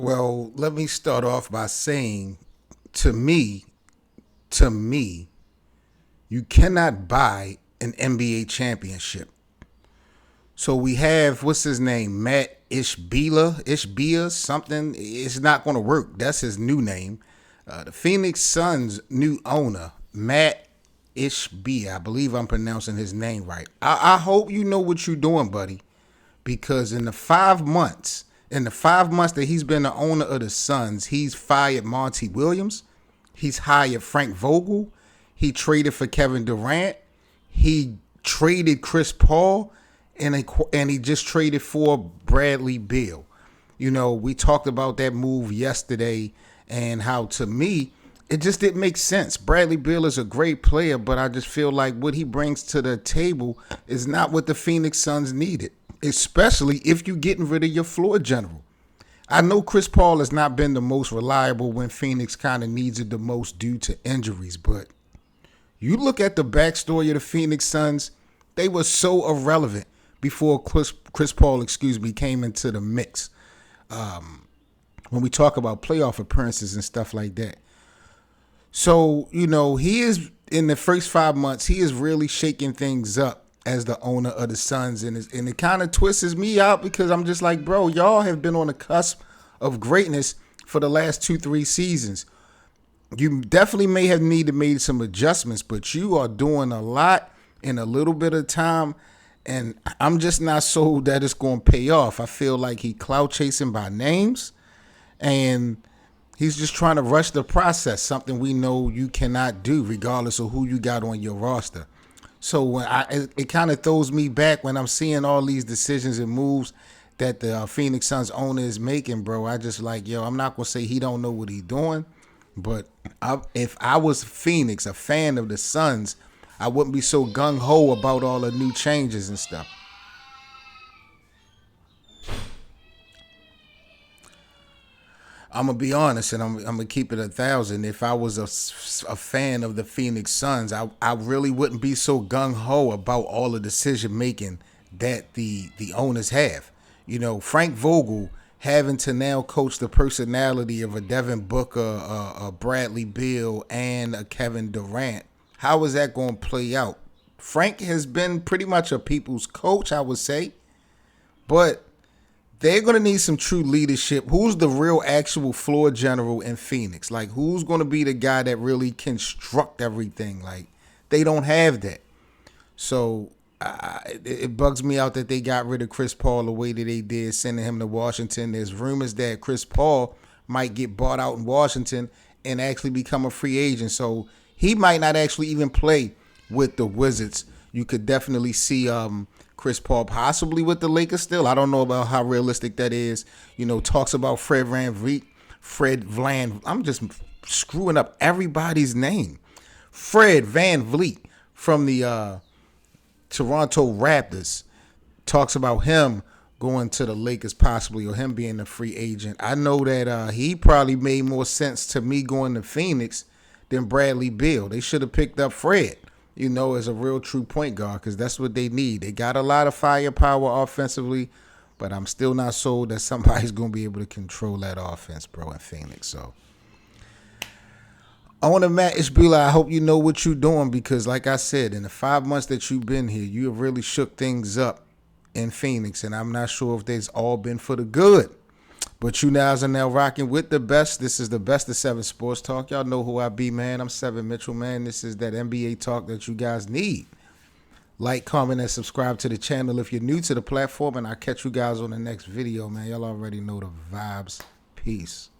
Well, let me start off by saying, to me, to me, you cannot buy an NBA championship. So we have, what's his name, Mat Ishbia, something. It's not going to work. That's his new name. The Phoenix Suns' new owner, Mat Ishbia. I believe I'm pronouncing his name right. I hope you know what you're doing, buddy, because in the 5 months that he's been the owner of the Suns, he's fired Monty Williams. He's hired Frank Vogel. He traded for Kevin Durant. He traded Chris Paul, and he just traded for Bradley Beal. You know, we talked about that move yesterday and how, to me, it just didn't make sense. Bradley Beal is a great player, but I just feel like what he brings to the table is not what the Phoenix Suns needed, especially if you're getting rid of your floor general. I know Chris Paul has not been the most reliable when Phoenix kind of needs it the most due to injuries, but you look at the backstory of the Phoenix Suns, they were so irrelevant before Chris Paul, came into the mix. When we talk about playoff appearances and stuff like that. So, you know, he is, in the first 5 months, he is really shaking things up as the owner of the Suns. And it kind of twists me out because I'm just like, bro, y'all have been on the cusp of greatness for the last 2-3 seasons. You definitely may have made some adjustments, but you are doing a lot in a little bit of time. And I'm just not sold that it's going to pay off. I feel like he clout chasing by names, and he's just trying to rush the process, something we know you cannot do regardless of who you got on your roster. So when it kind of throws me back when I'm seeing all these decisions and moves that the Phoenix Suns owner is making, bro. I just like, yo, I'm not going to say he don't know what he's doing, but if I was Phoenix, a fan of the Suns, I wouldn't be so gung-ho about all the new changes and stuff. I'm going to be honest, and I'm going to keep it 1,000. If I was a fan of the Phoenix Suns, I really wouldn't be so gung-ho about all the decision-making that the owners have. You know, Frank Vogel having to now coach the personality of a Devin Booker, a Bradley Beal, and a Kevin Durant. How is that going to play out? Frank has been pretty much a people's coach, I would say. But they're going to need some true leadership. Who's the real actual floor general in Phoenix? Like, who's going to be the guy that really construct everything? Like, they don't have that. So it bugs me out that they got rid of Chris Paul the way that they did, sending him to Washington. There's rumors that Chris Paul might get bought out in Washington and actually become a free agent. So he might not actually even play with the Wizards. You could definitely see Chris Paul possibly with the Lakers still. I don't know about how realistic that is. You know, talks about Fred Van. I'm just screwing up everybody's name. Fred Van Vliet from the Toronto Raptors talks about him going to the Lakers possibly, or him being a free agent. I know that he probably made more sense to me going to Phoenix than Bradley Beal. They should have picked up Fred, you know, as a real true point guard, because that's what they need. They got a lot of firepower offensively, but I'm still not sold that somebody's going to be able to control that offense, bro, in Phoenix. So, owner Mat Ishbia, I hope you know what you're doing, because like I said, in the 5 months that you've been here, you have really shook things up in Phoenix, and I'm not sure if they've all been for the good. But you guys are now rocking with the best. This is the Best of 7 Sports Talk. Y'all know who I be, man. I'm 7 Mitchell, man. This is that NBA talk that you guys need. Like, comment, and subscribe to the channel if you're new to the platform, and I'll catch you guys on the next video, man. Y'all already know the vibes. Peace.